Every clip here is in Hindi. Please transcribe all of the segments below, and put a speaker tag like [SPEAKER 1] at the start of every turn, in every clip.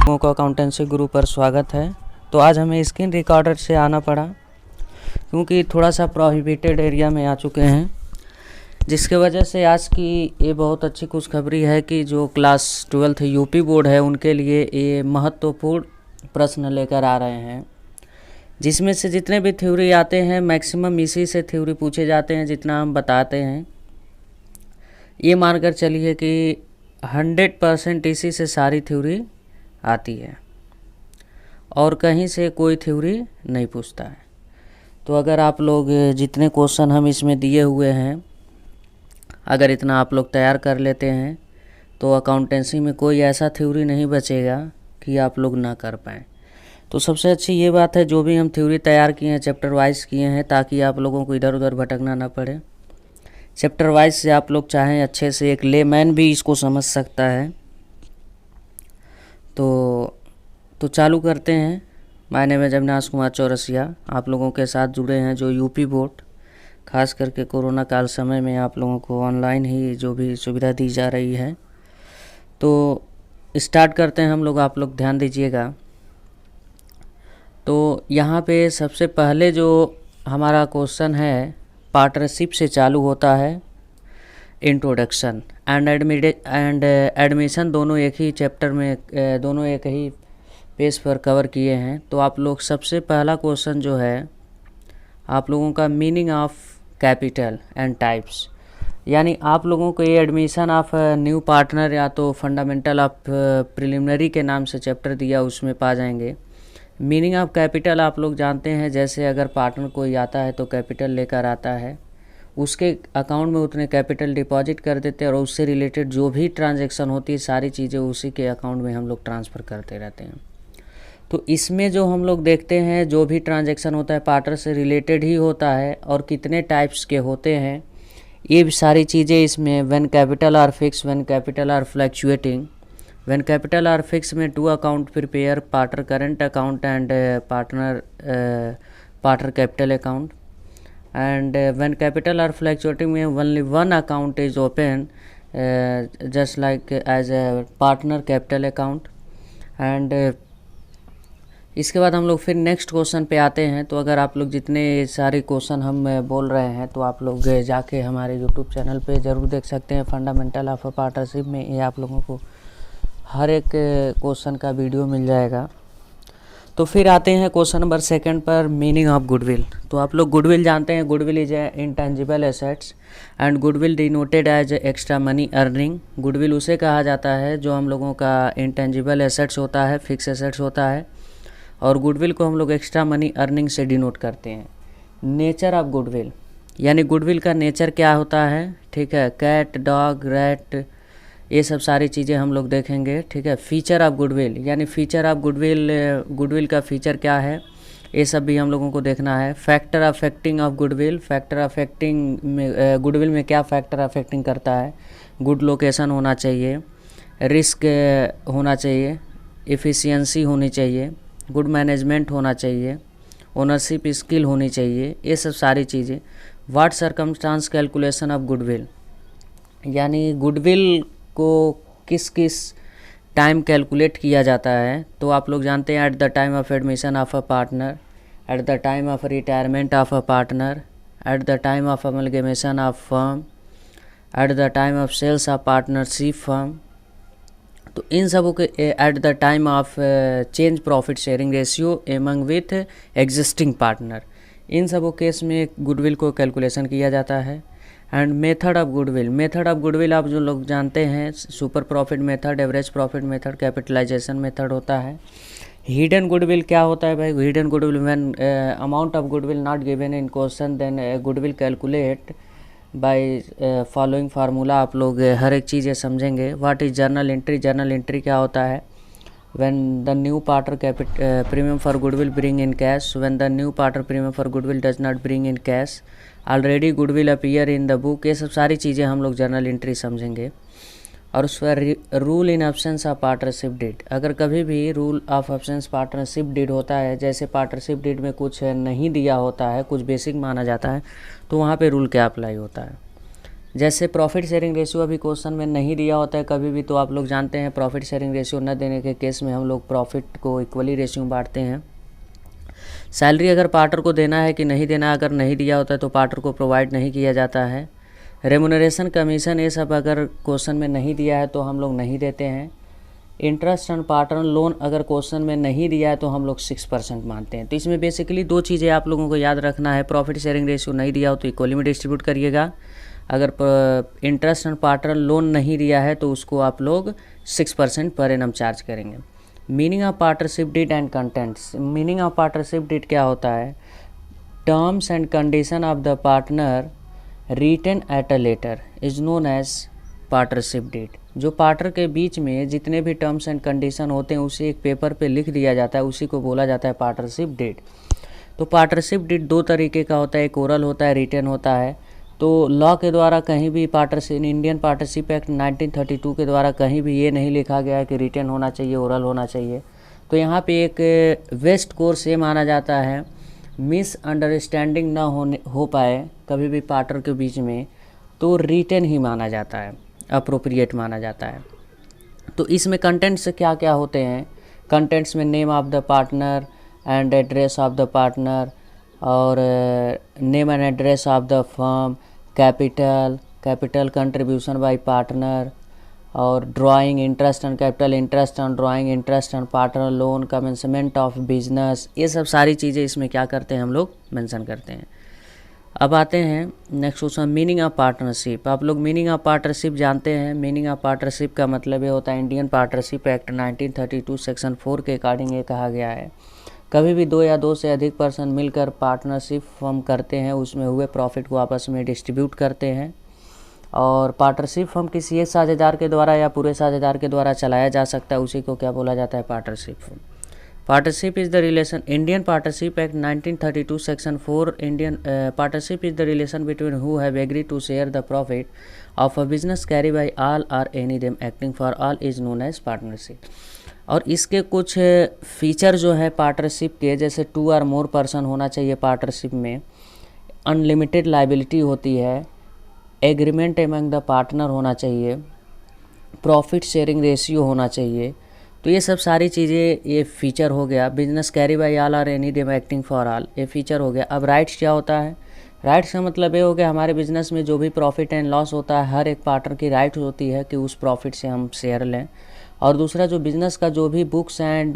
[SPEAKER 1] लोगों को अकाउंटेंसी गुरु पर स्वागत है। तो आज हमें स्क्रीन रिकॉर्डर से आना पड़ा क्योंकि थोड़ा सा प्रोहिबिटेड एरिया में आ चुके हैं, जिसके वजह से आज की ये बहुत अच्छी खुशखबरी है कि जो क्लास 12th यूपी बोर्ड है उनके लिए ये महत्वपूर्ण प्रश्न लेकर आ रहे हैं, जिसमें से जितने भी थ्योरी आते हैं मैक्सिमम इसी से थ्योरी पूछे जाते हैं। जितना हम बताते हैं ये मानकर चलिए कि 100% इसी से सारी थ्योरी आती है और कहीं से कोई थ्योरी नहीं पूछता है। तो अगर आप लोग जितने क्वेश्चन हम इसमें दिए हुए हैं अगर इतना आप लोग तैयार कर लेते हैं तो अकाउंटेंसी में कोई ऐसा थ्योरी नहीं बचेगा कि आप लोग ना कर पाएँ। तो सबसे अच्छी ये बात है जो भी हम थ्योरी तैयार किए हैं चैप्टर वाइज किए हैं, ताकि आप लोगों को इधर उधर भटकना ना पड़े। चैप्टर वाइज से आप लोग चाहें अच्छे से एक लेमैन भी इसको समझ सकता है। तो चालू करते हैं। माय नेम है अविनाश कुमार चौरसिया, आप लोगों के साथ जुड़े हैं जो यूपी बोर्ड, खास करके कोरोना काल समय में आप लोगों को ऑनलाइन ही जो भी सुविधा दी जा रही है। तो स्टार्ट करते हैं हम लोग, आप लोग ध्यान दीजिएगा। तो यहाँ पे सबसे पहले जो हमारा क्वेश्चन है पार्टनरशिप से चालू होता है। इंट्रोडक्शन एंड एडमिशन दोनों एक ही चैप्टर में, दोनों एक ही पेज पर कवर किए हैं। तो आप लोग सबसे पहला क्वेश्चन जो है आप लोगों का meaning of capital and types, यानी आप लोगों को ये एडमिशन ऑफ न्यू पार्टनर या तो फंडामेंटल ऑफ प्रिलिमिनरी के नाम से चैप्टर दिया उसमें पा जाएंगे। मीनिंग ऑफ कैपिटल आप लोग जानते हैं, जैसे अगर पार्टनर कोई आता है तो कैपिटल लेकर आता है, उसके अकाउंट में उतने कैपिटल डिपॉजिट कर देते हैं और उससे रिलेटेड जो भी ट्रांजैक्शन होती है सारी चीज़ें उसी के अकाउंट में हम लोग ट्रांसफ़र करते रहते हैं। तो इसमें जो हम लोग देखते हैं जो भी ट्रांजैक्शन होता है पार्टनर से रिलेटेड ही होता है और कितने टाइप्स के होते हैं ये भी सारी चीज़ें इसमें when capital R fix, when capital R fluctuating. When capital R fix में 2 account prepare, partner current account and partner capital account. And when capital are fluctuating में only one account is open just like as a partner capital account। and इसके बाद हम लोग फिर नेक्स्ट क्वेश्चन पे आते हैं। तो अगर आप लोग जितने सारे क्वेश्चन हम बोल रहे हैं तो आप लोग जाके हमारे यूट्यूब चैनल पे ज़रूर देख सकते हैं। फंडामेंटल ऑफ पार्टनरशिप में ये आप लोगों को हर एक क्वेश्चन का वीडियो मिल जाएगा। तो फिर आते हैं क्वेश्चन नंबर 2 पर, मीनिंग ऑफ गुडविल। तो आप लोग गुडविल जानते हैं, goodwill is a intangible assets and goodwill denoted as extra money earning. Goodwill उसे कहा जाता है जो हम लोगों का इंटेंजिबल एसेट्स होता है, फिक्स एसेट्स होता है, और गुडविल को हम लोग एक्स्ट्रा मनी अर्निंग से डिनोट करते हैं। नेचर ऑफ गुडविल, यानी गुडविल का नेचर क्या होता है, ठीक है, कैट, डॉग, रैट, ये सब सारी चीज़ें हम लोग देखेंगे, ठीक है। फीचर ऑफ गुडविल, यानी फीचर ऑफ गुडविल, गुडविल का फीचर क्या है ये सब भी हम लोगों को देखना है। Factor affecting of goodwill, factor affecting में गुडविल में क्या फैक्टर अफेक्टिंग करता है, गुड लोकेशन होना चाहिए, रिस्क होना चाहिए, एफिशिएंसी होनी चाहिए, गुड मैनेजमेंट होना चाहिए, ओनरशिप स्किल होनी चाहिए, ये सब सारी चीज़ें। What circumstance calculation of goodwill, यानी गुडविल को किस किस टाइम कैलकुलेट किया जाता है। तो आप लोग जानते हैं at the time of admission of a partner, at the time of retirement of a partner, at the time of amalgamation of firm, at the time of sales of partnership firm. तो इन सबों के at the time of change profit sharing ratio among with existing partner, इन सबों केस में गुडविल को कैलकुलेशन किया जाता है। And method of goodwill, method of goodwill आप जो लोग जानते हैं super profit method, average profit method, capitalisation method होता है। हिडन गुडविल क्या होता है भाई, hidden goodwill when amount of goodwill not given in question then goodwill calculate by following formula. आप लोग हर एक चीज़ ये समझेंगे। What is journal entry, journal entry क्या होता है, when the new partner premium for goodwill bring in cash, when the new partner premium for goodwill does not bring in cash, already goodwill appear in the book। ये सब सारी चीज़ें हम लोग जर्नल एंट्री समझेंगे। और उस पर rule in absence of partnership deed, अगर कभी भी rule of absence partnership deed होता है, जैसे पार्टनरशिप डीड में कुछ नहीं दिया होता है, कुछ बेसिक माना जाता है, तो वहाँ पे रूल क्या अप्लाई होता है। जैसे प्रॉफिट शेयरिंग रेशियो अभी क्वेश्चन में नहीं दिया होता है कभी भी, तो आप लोग जानते हैं प्रॉफिट शेयरिंग रेशियो न देने के केस में हम लोग प्रॉफिट को इक्वली रेशियो में बांटते हैं। सैलरी अगर पार्टनर को देना है कि नहीं देना, अगर नहीं दिया होता है तो पार्टनर को प्रोवाइड नहीं किया जाता है। रेमुनरेशन, कमीशन, ये सब अगर क्वेश्चन में नहीं दिया है तो हम लोग नहीं देते हैं। इंटरेस्ट ऑन पार्टनर लोन अगर क्वेश्चन में नहीं दिया है तो हम लोग 6% मानते हैं। तो इसमें बेसिकली दो चीज़ें आप लोगों को याद रखना है। प्रॉफिट शेयरिंग रेशियो नहीं दिया हो तो इक्वली में डिस्ट्रीब्यूट करिएगा। अगर इंटरेस्ट ऑन पार्टनर लोन नहीं दिया है तो उसको आप लोग 6% पर एनम चार्ज करेंगे। Meaning of partnership deed and contents. Meaning of partnership deed क्या होता है? Terms and condition of the partner written at a letter is known as partnership deed. जो पार्टनर के बीच में जितने भी टर्म्स एंड कंडीशन होते हैं उसे एक पेपर पे लिख दिया जाता है, उसी को बोला जाता है पार्टनरशिप डीड। तो पार्टनरशिप डीड दो तरीके का होता है, एक ओरल होता है, रिटन होता है। तो लॉ के द्वारा कहीं भी पार्टनरशिप, इंडियन पार्टनरशिप एक्ट 1932 के द्वारा कहीं भी ये नहीं लिखा गया है कि रिटन होना चाहिए, ओरल होना चाहिए। तो यहाँ पे एक वेस्ट कोर्स ये माना जाता है, मिसअंडरस्टैंडिंग ना हो पाए कभी भी पार्टनर के बीच में, तो रिटन ही माना जाता है, अप्रोप्रिएट माना जाता है। तो इसमें कंटेंट्स क्या क्या होते हैं? कंटेंट्स में name of the partner and address of the partner, और name and address of the firm, capital contribution by partner, और drawing interest on capital, interest on drawing, interest on partner loan, commencement of business, ये सब सारी चीज़ें इसमें क्या करते हैं हम लोग मेंशन करते हैं। अब आते हैं next question, meaning of partnership. आप लोग मीनिंग ऑफ पार्टनरशिप जानते हैं। मीनिंग ऑफ पार्टनरशिप का मतलब ये होता है, इंडियन पार्टनरशिप एक्ट 1932 सेक्शन 4 के अकॉर्डिंग ये कहा गया है, कभी भी दो या दो से अधिक पर्सन मिलकर पार्टनरशिप फॉर्म करते हैं, उसमें हुए प्रॉफिट को आपस में डिस्ट्रीब्यूट करते हैं। और पार्टनरशिप फर्म किसी एक साझेदार के द्वारा या पूरे साझेदार के द्वारा चलाया जा सकता है, उसी को क्या बोला जाता है? Partnership firm. Partnership is the relation, Indian partnership act 1932 section 4, Indian partnership is the relation between who have agree to share the profit of a business carry by all और any them acting for all is known as partnership. और इसके कुछ फीचर जो है पार्टनरशिप के, जैसे 2 और मोर पर्सन होना चाहिए पार्टनरशिप में, अनलिमिटेड लायबिलिटी होती है, एग्रीमेंट एमंग द पार्टनर होना चाहिए, प्रॉफिट शेयरिंग रेशियो होना चाहिए। तो ये सब सारी चीज़ें, ये फीचर हो गया। बिजनेस कैरी बाय ऑल और any them acting for all, ये फीचर हो गया। अब राइट्स क्या होता है? राइट्स का मतलब ये हो गया, हमारे बिजनेस में जो भी प्रॉफिट एंड लॉस होता है, हर एक पार्टनर की राइट होती है कि उस प्रॉफिट से हम शेयर लें। और दूसरा, जो बिज़नेस का जो भी बुक्स एंड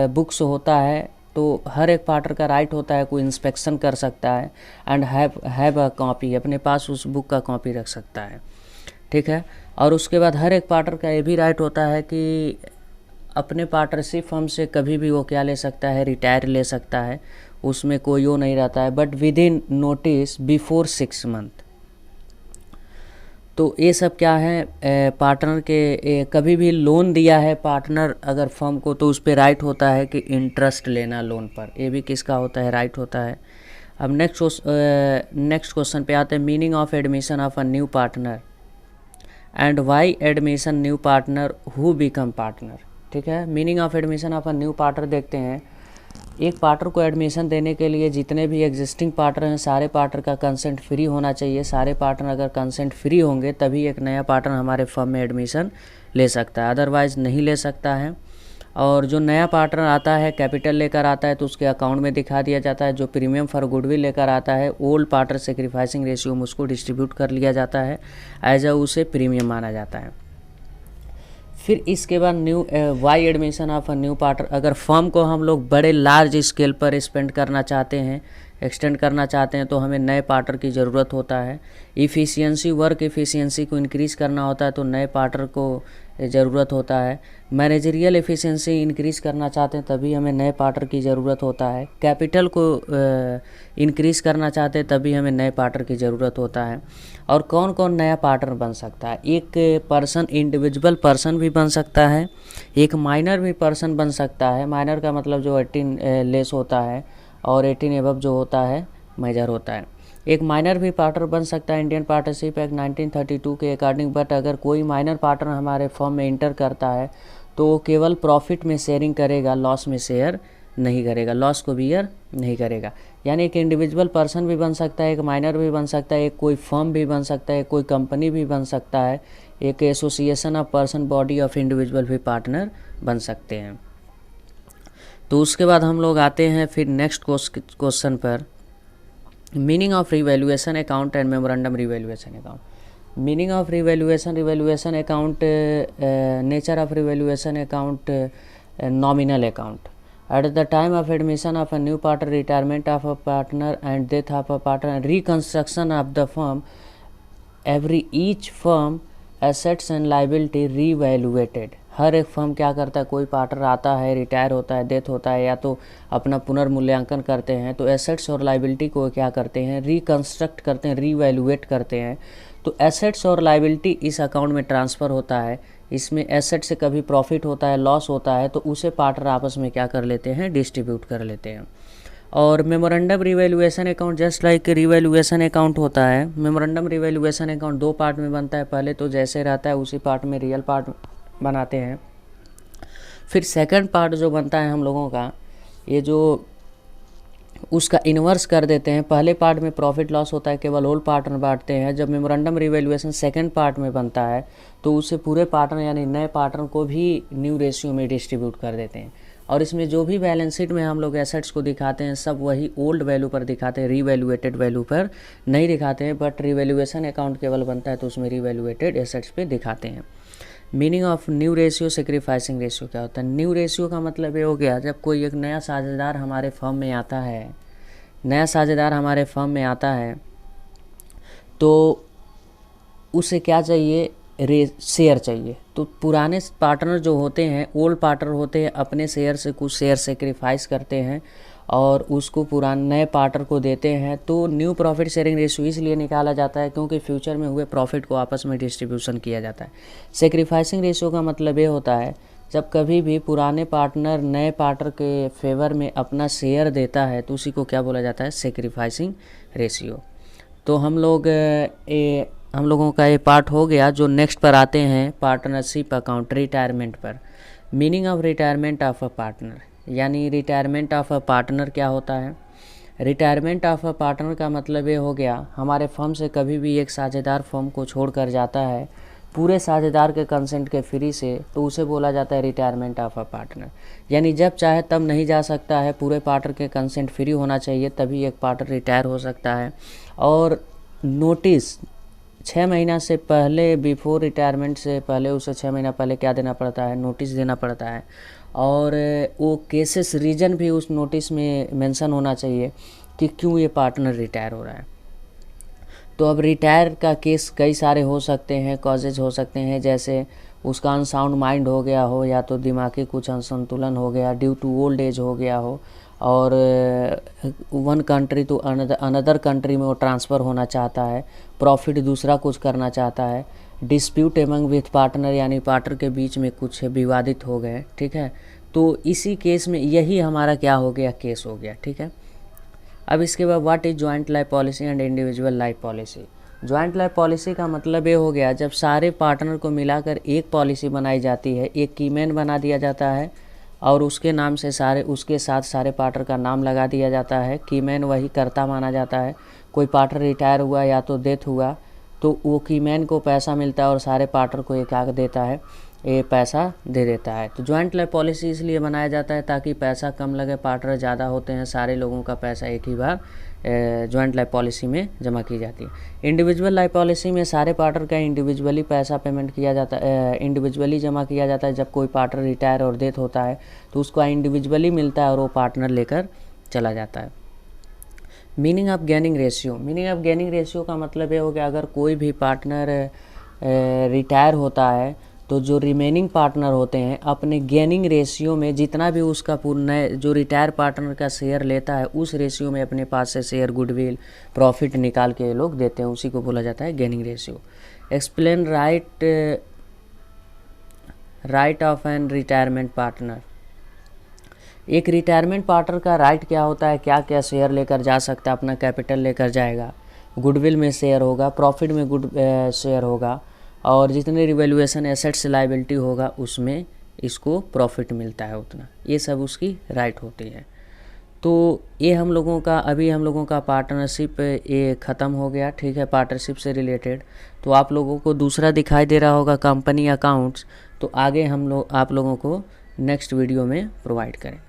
[SPEAKER 1] बुक्स होता है, तो हर एक पार्टनर का राइट होता है, कोई इंस्पेक्शन कर सकता है एंड हैव अ कॉपी, अपने पास उस बुक का कॉपी रख सकता है, ठीक है। और उसके बाद हर एक पार्टनर का ये भी राइट होता है कि अपने पार्टनरशिप फर्म से कभी भी वो क्या ले सकता है? रिटायर ले सकता है, उसमें कोई वो नहीं रहता है, but with in notice before 6 month. तो ये सब क्या है? पार्टनर के कभी भी लोन दिया है पार्टनर अगर फर्म को, तो उस पर राइट होता है कि इंटरेस्ट लेना लोन पर, ये भी किसका होता है? राइट होता है। अब नेक्स्ट क्वेश्चन पे आते हैं, meaning of admission of a new partner and why admission new partner who become partner, ठीक है। Meaning of admission of a new partner देखते हैं। एक पार्टनर को एडमिशन देने के लिए जितने भी एग्जिस्टिंग पार्टनर हैं, सारे पार्टनर का कंसेंट फ्री होना चाहिए। सारे पार्टनर अगर कंसेंट फ्री होंगे तभी एक नया पार्टनर हमारे फर्म में एडमिशन ले सकता है, अदरवाइज़ नहीं ले सकता है। और जो नया पार्टनर आता है कैपिटल लेकर आता है तो उसके अकाउंट में दिखा दिया जाता है। जो प्रीमियम फॉर गुडविल लेकर आता है, ओल्ड पार्टनर सेक्रीफाइसिंग रेशियो में उसको डिस्ट्रीब्यूट कर लिया जाता है, एज अ उसे प्रीमियम माना जाता है। फिर इसके बाद new why admission of a new partner, अगर फर्म को हम लोग बड़े लार्ज स्केल पर स्पेंड करना चाहते हैं, एक्सटेंड करना चाहते हैं, तो हमें नए पार्टनर की ज़रूरत होता है। इफ़िशियंसी, वर्क इफ़िशियंसी को इंक्रीज़ करना होता है तो नए पार्टनर को ज़रूरत होता है। मैनेजरियल एफिशिएंसी इंक्रीज़ करना चाहते हैं तभी हमें नए पार्टनर की ज़रूरत होता है। कैपिटल को इंक्रीज़ करना चाहते हैं तभी हमें नए पार्टनर की ज़रूरत होता है। और कौन कौन नया पार्टनर बन सकता है? एक पर्सन, इंडिविजुअल पर्सन भी बन सकता है, एक माइनर भी पर्सन बन सकता है। माइनर का मतलब जो 18 लेस होता है और 18 एबव जो होता है मेजर होता है। एक माइनर भी पार्टनर बन सकता है इंडियन पार्टनरशिप एक्ट 1932 के अकॉर्डिंग। बट अगर कोई माइनर पार्टनर हमारे फर्म में इंटर करता है तो वो केवल प्रॉफिट में शेयरिंग करेगा, लॉस में शेयर नहीं करेगा, लॉस को बियर नहीं करेगा। यानी एक इंडिविजुअल पर्सन भी बन सकता है, एक माइनर भी बन सकता है, एक कोई फर्म भी बन सकता है, कोई कंपनी भी बन सकता है, एक association of person, body of individual भी पार्टनर बन सकते हैं। तो उसके बाद हम लोग आते हैं फिर नेक्स्ट क्वेश्चन पर, meaning of revaluation account and memorandum revaluation account. Meaning of revaluation account, nature of revaluation account, nominal account. At the time of admission of a new partner, retirement of a partner and death of a partner, reconstruction of the firm, each firm assets and liability revaluated। हर एक फर्म क्या करता है, कोई पार्टनर आता है, रिटायर होता है, डेथ होता है, या तो अपना पुनर्मूल्यांकन करते हैं, तो एसेट्स और लाइबिलिटी को क्या करते हैं, रिकन्स्ट्रक्ट करते हैं, रीवैल्यूएट करते हैं। तो एसेट्स और लाइबिलिटी इस अकाउंट में ट्रांसफ़र होता है। इसमें एसेट से कभी प्रॉफिट होता है, लॉस होता है, तो उसे पार्टनर आपस में क्या कर लेते हैं, डिस्ट्रीब्यूट कर लेते हैं। और memorandum revaluation account just like revaluation account होता है। मेमोरेंडम रिवैल्यूएशन अकाउंट 2 पार्ट में बनता है। पहले तो जैसे रहता है उसी पार्ट में रियल पार्ट बनाते हैं। फिर सेकंड पार्ट जो बनता है हम लोगों का, ये जो उसका इन्वर्स कर देते हैं। पहले पार्ट में प्रॉफिट लॉस होता है, केवल होल पार्टनर बांटते हैं। जब मेमोरेंडम रिवैल्यूएशन सेकंड पार्ट में बनता है तो उसे पूरे पार्टनर यानी नए पार्टनर को भी न्यू रेशियो में डिस्ट्रीब्यूट कर देते हैं। और इसमें जो भी बैलेंस शीट में हम लोग एसेट्स को दिखाते हैं सब वही ओल्ड वैल्यू पर दिखाते हैं, रीवैल्यूएटेड वैल्यू पर नहीं दिखाते हैं। बट रिवैल्यूएशन अकाउंट केवल बनता है तो उसमें रीवैल्यूएटेड एसेट्स पे दिखाते हैं। Meaning of new ratio, sacrificing ratio क्या होता है? न्यू रेशियो का मतलब ये हो गया, जब कोई एक नया साझेदार हमारे फर्म में आता है, नया साझेदार हमारे फर्म में आता है तो उसे क्या चाहिए, शेयर चाहिए। तो पुराने पार्टनर जो होते हैं, ओल्ड पार्टनर होते हैं, अपने शेयर से कुछ शेयर सेक्रीफाइस करते हैं और उसको पुराने नए पार्टनर को देते हैं। तो न्यू प्रॉफिट शेयरिंग रेशियो इसलिए निकाला जाता है क्योंकि फ्यूचर में हुए प्रॉफिट को आपस में डिस्ट्रीब्यूशन किया जाता है। सेक्रीफाइसिंग रेशियो का मतलब ये होता है जब कभी भी पुराने पार्टनर नए पार्टनर के फेवर में अपना शेयर देता है तो उसी को क्या बोला जाता है, सेक्रीफाइसिंग रेशियो। तो हम लोगों का ये पार्ट हो गया। जो नेक्स्ट पर आते हैं पार्टनरशिप अकाउंट, रिटायरमेंट पर। Meaning of retirement of a partner, यानी रिटायरमेंट ऑफ अ पार्टनर क्या होता है? रिटायरमेंट ऑफ अ पार्टनर का मतलब ये हो गया, हमारे फर्म से कभी भी एक साझेदार फर्म को छोड़ कर जाता है पूरे साझेदार के कंसेंट के फ्री से, तो उसे बोला जाता है रिटायरमेंट ऑफ अ पार्टनर। यानी जब चाहे तब नहीं जा सकता है, पूरे पार्टनर के कंसेंट फ्री होना चाहिए तभी एक पार्टनर रिटायर हो सकता है। और नोटिस 6 महीना से पहले, बिफोर रिटायरमेंट से पहले उसे 6 महीना पहले क्या देना पड़ता है, नोटिस देना पड़ता है। और वो केसेस रीजन भी उस नोटिस में मेंशन होना चाहिए कि क्यों ये पार्टनर रिटायर हो रहा है। तो अब रिटायर का केस कई सारे हो सकते हैं, कॉजेज हो सकते हैं, जैसे उसका अनसाउंड माइंड हो गया हो, या तो दिमागी कुछ असंतुलन हो गया, ड्यू टू ओल्ड एज हो गया हो, और one country to another country में वो ट्रांसफ़र होना चाहता है, प्रॉफिट दूसरा कुछ करना चाहता है, डिस्प्यूट एमंग विथ पार्टनर यानी पार्टनर के बीच में कुछ विवादित हो गए, ठीक है। तो इसी केस में यही हमारा क्या हो गया, केस हो गया, ठीक है। अब इसके बाद what is joint life policy and individual life policy. Joint life policy का मतलब ये हो गया जब सारे पार्टनर को मिलाकर एक पॉलिसी बनाई जाती है, एक कीमैन बना दिया जाता है और उसके नाम से उसके साथ सारे पार्टनर का नाम लगा दिया जाता है। कीमैन वही कर्ता माना जाता है। कोई पार्टनर रिटायर हुआ या तो डेथ हुआ तो वो कीमैन को पैसा मिलता है और सारे पार्टनर को एक आग देता है, ये पैसा दे देता है। तो जॉइंट लाइफ पॉलिसी इसलिए बनाया जाता है ताकि पैसा कम लगे, पार्टनर ज़्यादा होते हैं, सारे लोगों का पैसा एक ही बार जॉइंट लाइफ पॉलिसी में जमा की जाती है। इंडिविजुअल लाइफ पॉलिसी में सारे पार्टनर का इंडिविजुअली पैसा पेमेंट किया जाता है, इंडिविजुअली जमा किया जाता है। जब कोई पार्टनर रिटायर और डेथ होता है तो उसको इंडिविजुअली मिलता है और वो पार्टनर लेकर चला जाता है। Meaning of gaining ratio. Meaning of gaining ratio का मतलब ये हो गया अगर कोई भी पार्टनर रिटायर होता है तो जो रिमेनिंग पार्टनर होते हैं अपने गेनिंग रेशियो में जितना भी उसका नए जो रिटायर पार्टनर का शेयर लेता है उस रेशियो में अपने पास से शेयर, गुडविल, प्रॉफिट निकाल के लोग देते हैं, उसी को बोला जाता है gaining ratio. Explain right of an retirement partner. एक रिटायरमेंट पार्टनर का राइट क्या होता है, क्या क्या शेयर लेकर जा सकता है, अपना कैपिटल लेकर जाएगा, गुडविल में शेयर होगा, प्रॉफिट में शेयर होगा, और जितने रिवैल्यूएशन एसेट्स लायबिलिटी होगा उसमें इसको प्रॉफिट मिलता है उतना, ये सब उसकी राइट होती है। तो ये हम लोगों का अभी हम लोगों का पार्टनरशिप ये ख़त्म हो गया, ठीक है, पार्टनरशिप से रिलेटेड। तो आप लोगों को दूसरा दिखाई दे रहा होगा कंपनी अकाउंट्स, तो आगे हम लोग आप लोगों को नेक्स्ट वीडियो में प्रोवाइड करें।